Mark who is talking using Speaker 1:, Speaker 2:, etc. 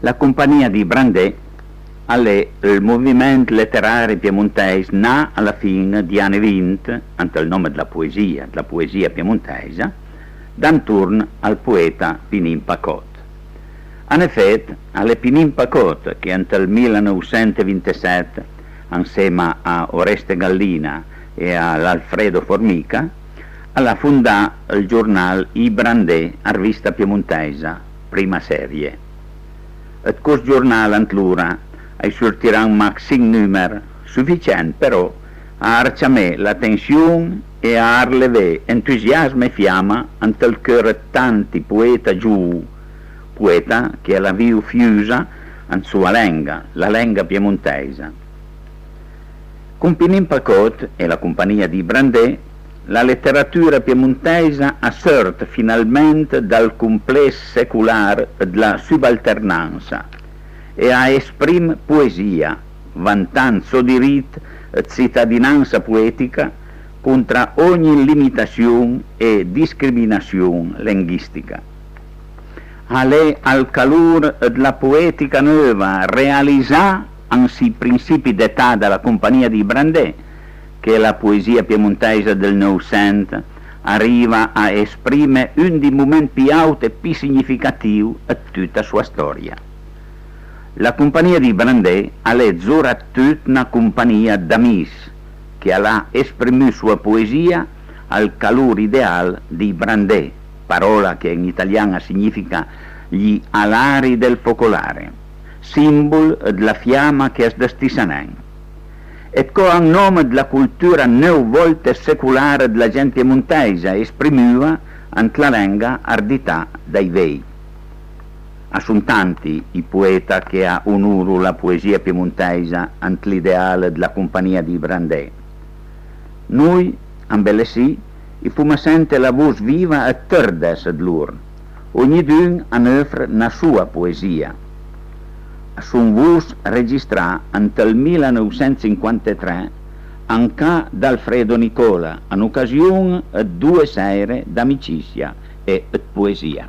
Speaker 1: La compagnia di Brandè è il movimento letterario piemontese nato alla fine degli anni 20, ante il nome della poesia piemontese, d'intorno al poeta Pinin Pacot. In effetti, è Pinin Pacot che ante il 1927, insieme a Oreste Gallina e all'Alfredo Formica, ha fondato il giornale I Brandè, a rivista piemontese, prima serie. E questo giornale antlura sortirà un maxim numero sufficiente però a arciare l'attenzione e a arlevare entusiasmo e fiamma ante il cuore di tanti poeta giù, poeta che la viu fiusa in sua lingua, la lingua piemontese. Con Pinin Pacot e la compagnia di Brandè, la letteratura piemontese ha sorto finalmente dal complesso secolare della subalternanza e a esprime poesia, vantando suo diritto e cittadinanza poetica contro ogni limitazione e discriminazione linguistica. È al calore della poetica nuova realizzata anzi i principi d'età della compagnia di Brandè che la poesia piemontese del Novecento arriva a esprimere un dei momenti più alti e più significativi di tutta la sua storia. La compagnia di Brandè è soprattutto una compagnia d'amis che ha espresso sua poesia al calore ideale di Brandè, parola che in italiano significa gli alari del focolare, simbolo della fiamma che è destisanente. E con il nome della cultura neu volte secolare della gente piemontese esprimiva ante la lingua ardità dai vei. Sono tanti i poeti che ha onorato la poesia piemontese ante l'ideale della compagnia di Brandè. Noi, a Bellesì, fummo sente la voce viva e terdes di loro, ognuno offre una sua poesia. Son voce registrata ante il 1953 anche da Alfredo Nicola, in occasione di 2 sere d'amicizia e di poesia.